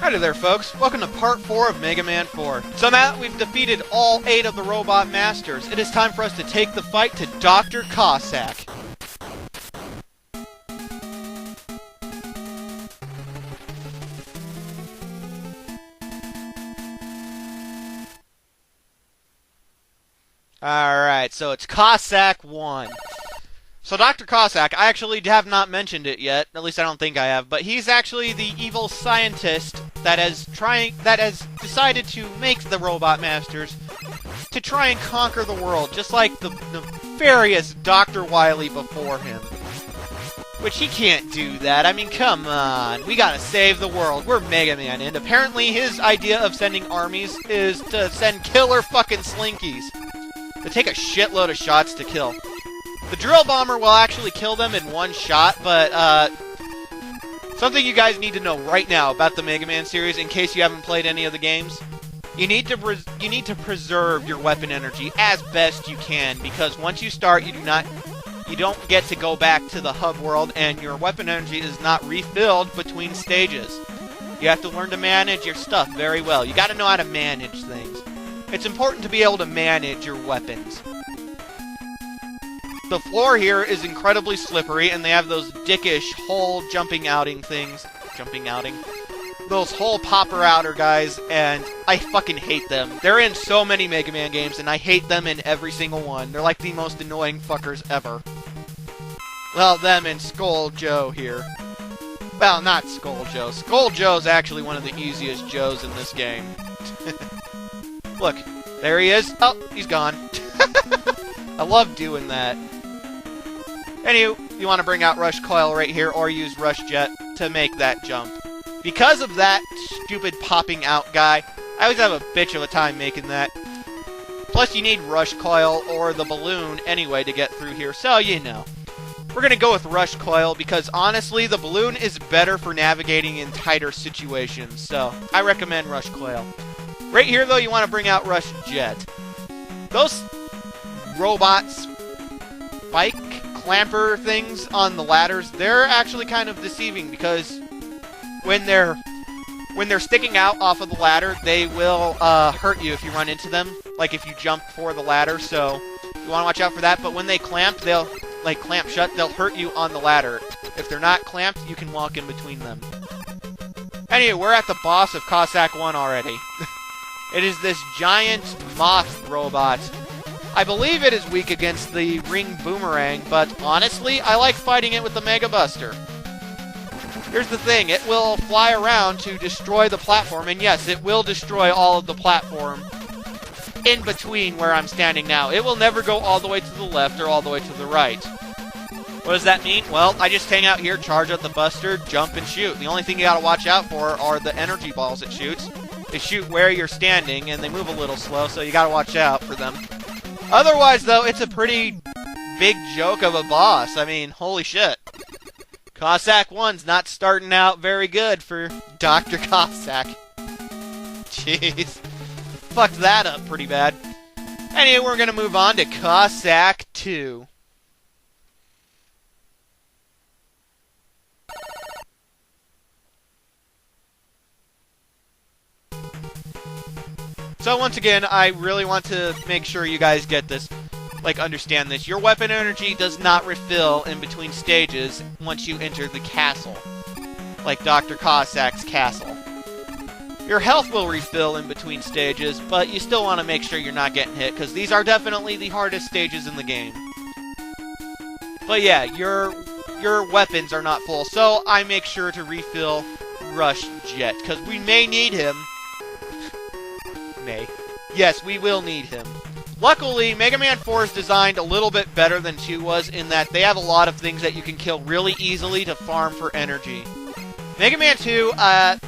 Howdy there, folks. Welcome to part 4 of Mega Man 4. So now that we've defeated all 8 of the Robot Masters, it is time for us to take the fight to Dr. Cossack. Alright, so it's Cossack 1. So Dr. Cossack, I actually have not mentioned it yet, at least I don't think I have, but he's actually the evil scientist that has decided to make the Robot Masters to try and conquer the world, just like the nefarious Dr. Wily before him. Which he can't do that. I mean, come on. We gotta save the world. We're Mega Man, and apparently his idea of sending armies is to send killer fucking slinkies. To take a shitload of shots to kill. The drill bomber will actually kill them in one shot, but something you guys need to know right now about the Mega Man series, in case you haven't played any of the games, you need to preserve your weapon energy as best you can, because once you start, you don't get to go back to the hub world, and your weapon energy is not refilled between stages. You have to learn to manage your stuff very well. You got to know how to manage things. It's important to be able to manage your weapons. The floor here is incredibly slippery, and they have those dickish hole jumping outing things. Those hole popper outer guys, and I fucking hate them. They're in so many Mega Man games, and I hate them in every single one. They're like the most annoying fuckers ever. Well, them and Skull Joe here. Well, not Skull Joe. Skull Joe's actually one of the easiest Joes in this game. Look, there he is. Oh, he's gone. I love doing that. Anywho, you want to bring out Rush Coil right here, or use Rush Jet to make that jump. Because of that stupid popping out guy, I always have a bitch of a time making that. Plus, you need Rush Coil or the balloon anyway to get through here, so you know. We're going to go with Rush Coil because, honestly, the balloon is better for navigating in tighter situations, so I recommend Rush Coil. Right here, though, you want to bring out Rush Jet. Those robots, bike clamper things on the ladders, they're actually kind of deceiving because when they're sticking out off of the ladder, they will hurt you if you run into them, like if you jump for the ladder, so you want to watch out for that. But when they clamp, they'll clamp shut, they'll hurt you on the ladder. If they're not clamped, you can walk in between them. Anyway, we're at the boss of Cossack 1 already. It is this giant moth robot. I believe it is weak against the ring boomerang, but honestly, I like fighting it with the Mega Buster. Here's the thing, it will fly around to destroy the platform, and yes, it will destroy all of the platform in between where I'm standing now. It will never go all the way to the left or all the way to the right. What does that mean? Well, I just hang out here, charge up the Buster, jump and shoot. The only thing you gotta watch out for are the energy balls it shoots. They shoot where you're standing, and they move a little slow, so you gotta watch out for them. Otherwise, though, it's a pretty big joke of a boss. I mean, holy shit. Cossack 1's not starting out very good for Dr. Cossack. Jeez. Fucked that up pretty bad. Anyway, we're gonna move on to Cossack 2. So once again, I really want to make sure you guys get this, understand this. Your weapon energy does not refill in between stages once you enter the castle, like Dr. Cossack's castle. Your health will refill in between stages, but you still want to make sure you're not getting hit, because these are definitely the hardest stages in the game. But yeah, your weapons are not full, so I make sure to refill Rush Jet, because we may need him. Yes, we will need him. Luckily, Mega Man 4 is designed a little bit better than 2 was in that they have a lot of things that you can kill really easily to farm for energy. Mega Man 2, I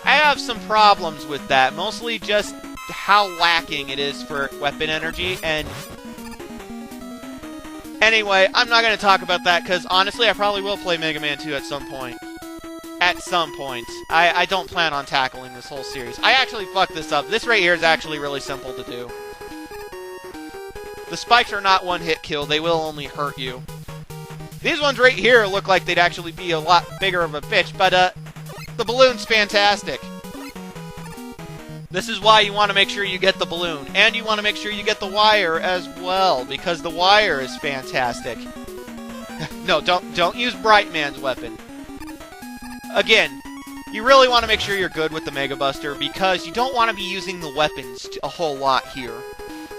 have some problems with that. Mostly just how lacking it is for weapon energy. And anyway, I'm not going to talk about that because honestly, I probably will play Mega Man 2 at some point. At some point. I don't plan on tackling this whole series. I actually fucked this up. This right here is actually really simple to do. The spikes are not one-hit kill. They will only hurt you. These ones right here look like they'd actually be a lot bigger of a bitch, but The balloon's fantastic. This is why you want to make sure you get the balloon. And you want to make sure you get the wire as well, because the wire is fantastic. No, don't use Brightman's weapon. Again, you really want to make sure you're good with the Mega Buster, because you don't want to be using the weapons a whole lot here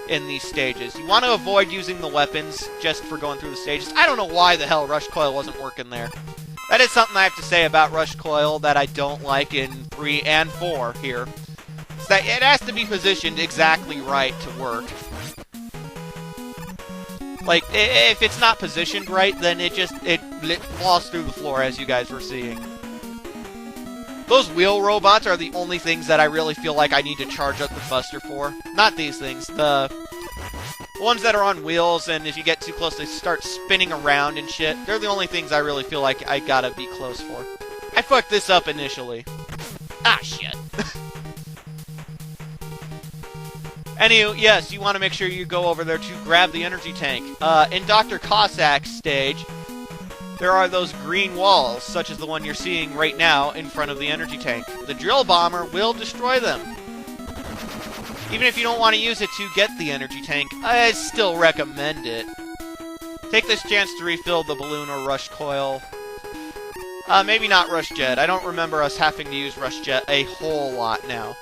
in these stages. You want to avoid using the weapons just for going through the stages. I don't know why the hell Rush Coil wasn't working there. That is something I have to say about Rush Coil that I don't like in 3 and 4 here. It's that it has to be positioned exactly right to work. Like, if it's not positioned right, then it falls through the floor, as you guys were seeing. Those wheel robots are the only things that I really feel like I need to charge up the Buster for. Not these things. The ones that are on wheels, and if you get too close, they start spinning around and shit. They're the only things I really feel like I gotta be close for. I fucked this up initially. Ah, shit. Anywho, yes, you want to make sure you go over there to grab the energy tank. In Dr. Cossack's stage, there are those green walls, such as the one you're seeing right now in front of the energy tank. The drill bomber will destroy them. Even if you don't want to use it to get the energy tank, I still recommend it. Take this chance to refill the balloon or Rush Coil. Maybe not Rush Jet. I don't remember us having to use Rush Jet a whole lot now.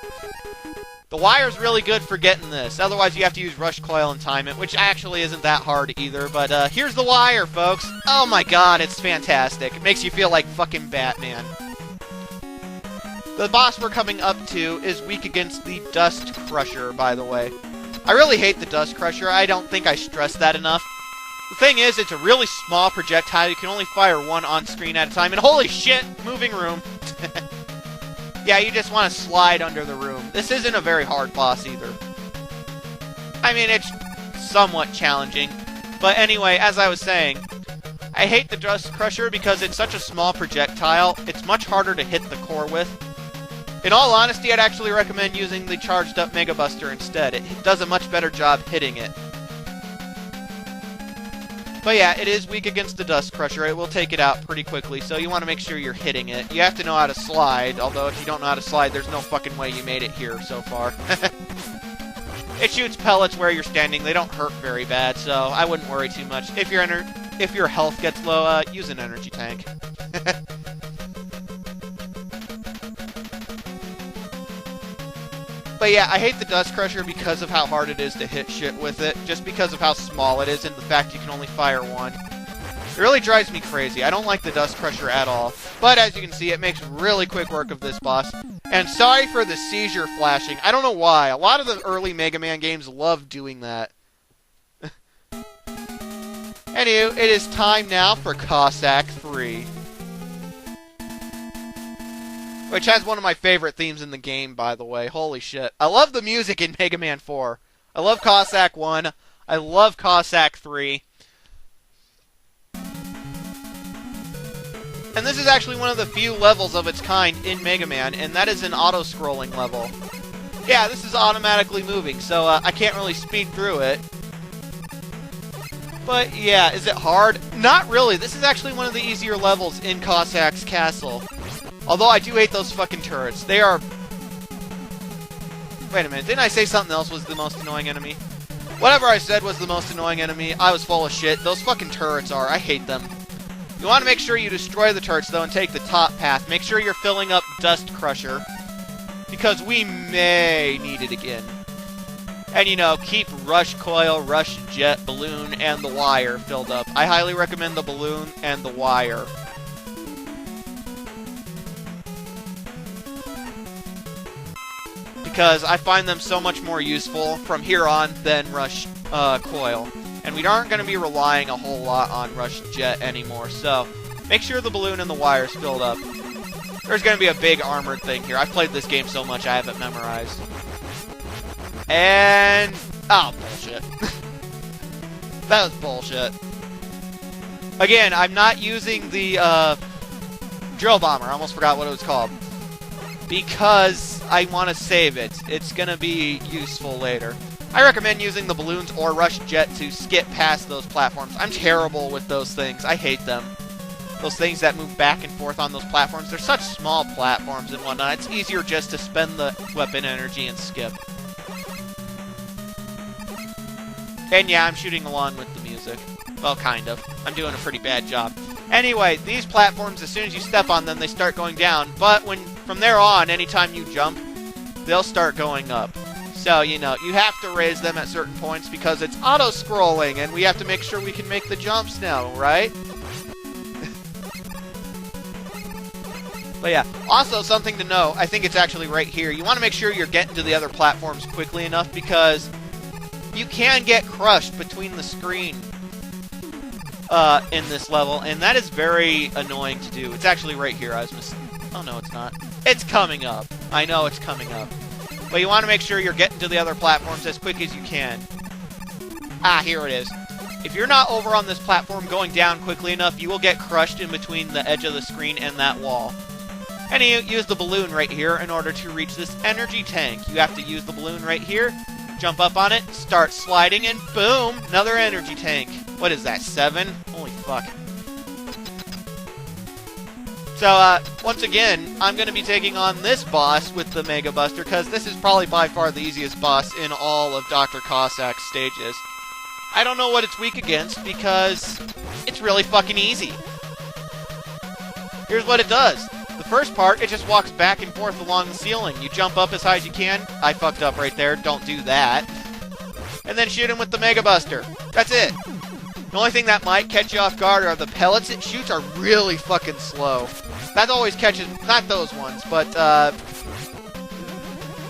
The wire's really good for getting this. Otherwise, you have to use Rush Coil and time it, which actually isn't that hard either. But here's the wire, folks. Oh my god, it's fantastic. It makes you feel like fucking Batman. The boss we're coming up to is weak against the Dust Crusher, by the way. I really hate the Dust Crusher. I don't think I stressed that enough. The thing is, it's a really small projectile. You can only fire one on screen at a time. And holy shit, moving room. Yeah, you just want to slide under the room. This isn't a very hard boss either. I mean, it's somewhat challenging. But anyway, as I was saying, I hate the Dust Crusher because it's such a small projectile. It's much harder to hit the core with. In all honesty, I'd actually recommend using the charged up Mega Buster instead. It does a much better job hitting it. But yeah, it is weak against the Dust Crusher. It will take it out pretty quickly, so you want to make sure you're hitting it. You have to know how to slide, although if you don't know how to slide, there's no fucking way you made it here so far. It shoots pellets where you're standing. They don't hurt very bad, so I wouldn't worry too much. If your health gets low, use an energy tank. But yeah, I hate the Dust Crusher because of how hard it is to hit shit with it, just because of how small it is and the fact you can only fire one. It really drives me crazy. I don't like the Dust Crusher at all. But as you can see, it makes really quick work of this boss. And sorry for the seizure flashing. I don't know why. A lot of the early Mega Man games love doing that. Anywho, it is time now for Cossack 3. Which has one of my favorite themes in the game, by the way. Holy shit. I love the music in Mega Man 4. I love Cossack 1. I love Cossack 3. And this is actually one of the few levels of its kind in Mega Man, and that is an auto-scrolling level. Yeah, this is automatically moving, so I can't really speed through it. But yeah, is it hard? Not really. This is actually one of the easier levels in Cossack's castle. Although I do hate those fucking turrets. They are... Wait a minute, didn't I say something else was the most annoying enemy? Whatever I said was the most annoying enemy, I was full of shit. Those fucking turrets are. I hate them. You want to make sure you destroy the turrets, though, and take the top path. Make sure you're filling up Dust Crusher, because we may need it again. And, you know, keep Rush Coil, Rush Jet, Balloon, and the Wire filled up. I highly recommend the Balloon and the Wire. Because I find them so much more useful from here on than Rush Coil. And we aren't going to be relying a whole lot on Rush Jet anymore, so make sure the Balloon and the Wire is filled up. There's going to be a big armored thing here. I've played this game so much I have it memorized. And... oh, bullshit. That was bullshit. Again, I'm not using the Drill Bomber. I almost forgot what it was called. Because I want to save it. It's going to be useful later. I recommend using the Balloons or Rush Jet to skip past those platforms. I'm terrible with those things. I hate them. those things that move back and forth on those platforms. They're such small platforms and whatnot. It's easier just to spend the weapon energy and skip. And yeah, I'm shooting along with the music. Well, kind of. I'm doing a pretty bad job. Anyway, these platforms, as soon as you step on them, they start going down. But from there on, anytime you jump, they'll start going up. So, you know, you have to raise them at certain points because it's auto-scrolling, and we have to make sure we can make the jumps now, right? But yeah, also something to know, I think it's actually right here. You want to make sure you're getting to the other platforms quickly enough because you can get crushed between the screen in this level, and that is very annoying to do. It's actually right here. Oh, no, it's not. It's coming up. I know it's coming up. But you want to make sure you're getting to the other platforms as quick as you can. Ah, here it is. If you're not over on this platform going down quickly enough, you will get crushed in between the edge of the screen and that wall. And you use the balloon right here in order to reach this energy tank. You have to use the balloon right here, jump up on it, start sliding, and boom, another energy tank. What is that, 7? Holy fuck. So, once again, I'm going to be taking on this boss with the Mega Buster, because this is probably by far the easiest boss in all of Dr. Cossack's stages. I don't know what it's weak against, because it's really fucking easy. Here's what it does. The first part, it just walks back and forth along the ceiling. You jump up as high as you can. I fucked up right there. Don't do that. And then shoot him with the Mega Buster. That's it. The only thing that might catch you off guard are the pellets it shoots are really fucking slow. That always catches... Not those ones, but,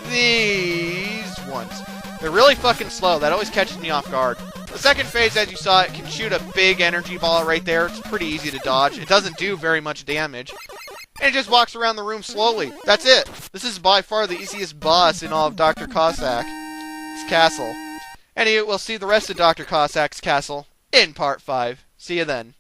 these ones. They're really fucking slow. That always catches me off guard. The second phase, as you saw, it can shoot a big energy ball right there. It's pretty easy to dodge. It doesn't do very much damage. And it just walks around the room slowly. That's it. This is by far the easiest boss in all of Dr. Cossack's castle. And we'll see the rest of Dr. Cossack's castle in Part 5. See you then.